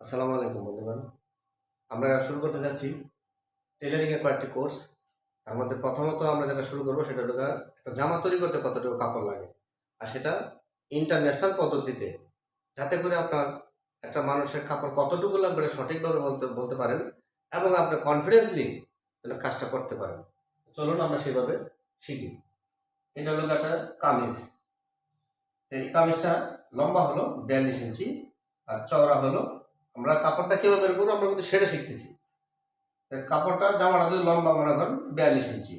আসসালামু আলাইকুম বন্ধুগণ। আমরা শুরু করতে যাচ্ছি টেলারিং এর কয়েকটি কোর্স। তার মধ্যে প্রথমত আমরা যেটা শুরু করব সেটা হলো একটা জামা তৈরি করতে কতটুকু কাপড় লাগে, আর সেটা ইন্টারন্যাশনাল পদ্ধতিতে, যাতে করে আপনার একটা মানুষের কাপড় কতটুকু লাগবে এটা সঠিকভাবে বলতে বলতে পারেন এবং আপনি কনফিডেন্সলি যেন কাজটা করতে পারেন। চলুন আমরা সেভাবে শিখি। এটা হলো একটা কামিজ। এই কামিজটা লম্বা হলো 42 ইঞ্চি আর চওড়া হলো, আমরা কাপড়টা কিভাবে বের করবো আমরা কিন্তু সেটা শিখতেছি। কাপড়টা জামাটা যদি লম্বা মনে করেন 42 ইঞ্চি,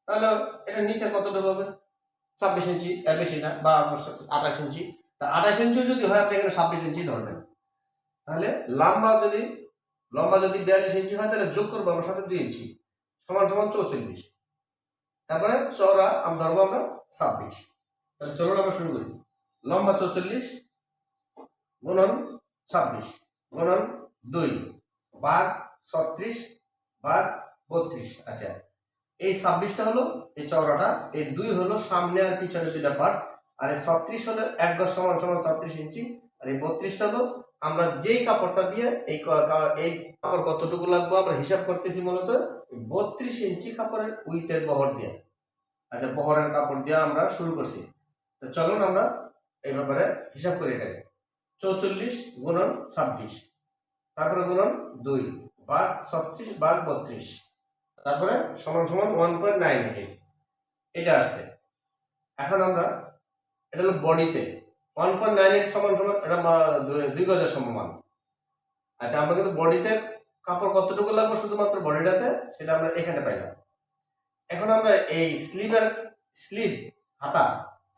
তাহলে এটা নিচে কতটুকু হবে? 26 ইঞ্চি, এর বেশি না, বা 28 ইঞ্চি। তা 28 ইঞ্চি যদি হয় আপনি এখানে 26 ইঞ্চি ধরবেন। তাহলে লম্বা যদি 42 ইঞ্চি হয় তাহলে যোগ করবো আমার সাথে 2 ইঞ্চি সমান সমান 44। তারপরে চওড়া আমি ধরবো আমরা 26। তাহলে চলুন আমরা শুরু করি। লম্বা 44 গুণন 26 গুণন 2 ভাগ 36 ভাগ 32। আচ্ছা, এই 26টা হলো এই চওড়াটা, এই 2 হলো সামনে আর পিছনে দুইটা পার্ট, আর এই 36 হলো এক গজ সমান সমান 36 ইঞ্চি, আর এই 32টা হলো আমরা যেই কাপড়টা দিয়ে এই কাপড় কতটুকু লাগবে আমরা হিসাব করতেছি মূলত 32 ইঞ্চি কাপড়ের উইথের বহর দিয়ে। আচ্ছা, বহরের কাপড় দিয়ে আমরা শুরু করছি। তো চলুন আমরা এই ব্যাপারে হিসাব করি এটাকে। 44 গুণন 26, তারপরে গুণন 2 ভাগ 36 ভাগ 32, তারপরে সমান সমান 1.98 এটা আসছে। এখন আমরা এটা হলো বডিতে 1.98 সমান সমান এটা 2 গজের সমমান। আচ্ছা, আমরা কিন্তু বডিতে কাপড় কতটুকু লাগবে শুধুমাত্র বডিটাতে সেটা আমরা এখানে পাইলাম। এখন আমরা এই স্লিভ হাতা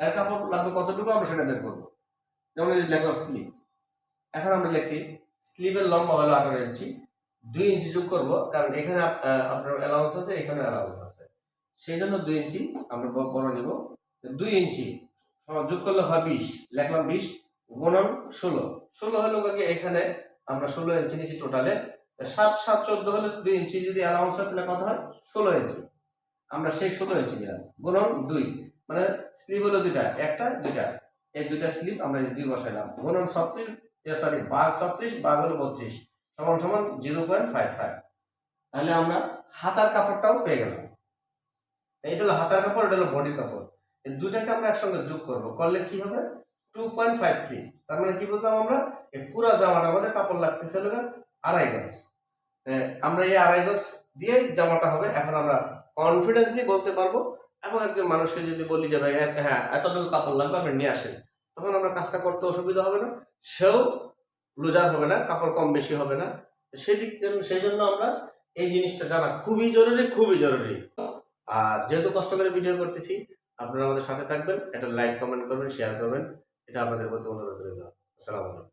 এর কাপড় লাগবে কতটুকু আমরা সেটা বের করবো। যেমন এই লিখলাম স্লিভ। এখন আমরা লিখছি স্লিভের লম্বা হলো 18 ইঞ্চি, 2 ইঞ্চি যোগ করব কারণ এখানে আপনার অ্যালাউন্স আছে, এখানে অ্যালাউন্স আছে, সেই জন্য 2 ইঞ্চি আমরা বড় নিব। 2 ইঞ্চি যোগ করলে হয় 20, লিখলাম 20 গুণন 16 হলো কি এখানে আমরা 16 ইঞ্চি নিয়েছি টোটালে। 7 7 14 হলে 2 ইঞ্চি যদি অ্যালাউন্স হয় তাহলে কত হয়? 16 ইঞ্চি। আমরা সেই 16 ইঞ্চি নিলাম গুণন 2, মানে স্লিভ হলো দুইটা, একটা দুইটা, এই দুইটা স্লিভ আমরা 2 বসাইলাম গুণন 36 ভাগ 36 ভাগ হলো 32 সমান সমান 0.55। তাহলে আমরা হাতার কাপড়টাও পেয়ে গেলাম। এটা হলো হাতার কাপড়, এটা হলো বডির কাপড়। এই দুটাকে আমরা একসঙ্গে যোগ করব, করলে কি হবে? 2.53। তার মানে কি বললাম আমরা? এই পুরো জামাটার মধ্যে কাপড় লাগতেছে হলো 2.5 গজ। আমরা এই 2.5 গজ দিয়ে জামাটা হবে। এখন আমরা কনফিডেন্টলি বলতে পারবো, এবং একজন মানুষকে যদি বলি যে ভাই হ্যাঁ এতটুকু কাপড় লাগবে আপনি নিয়ে আসেন, তখন আমরা কাজটা করতে অসুবিধা হবে না, সেও লুজার হবে না, কাপড় কম বেশি হবে না। সেই জন্য আমরা এই জিনিসটা জানা খুবই জরুরি, খুবই জরুরি। আর যেহেতু কষ্ট করে ভিডিও করতেছি, আপনারা আমাদের সাথে থাকবেন, এটা লাইক কমেন্ট করবেন, শেয়ার করবেন, এটা আপনাদের প্রতি অনুরোধ রইল। আসসালামু আলাইকুম।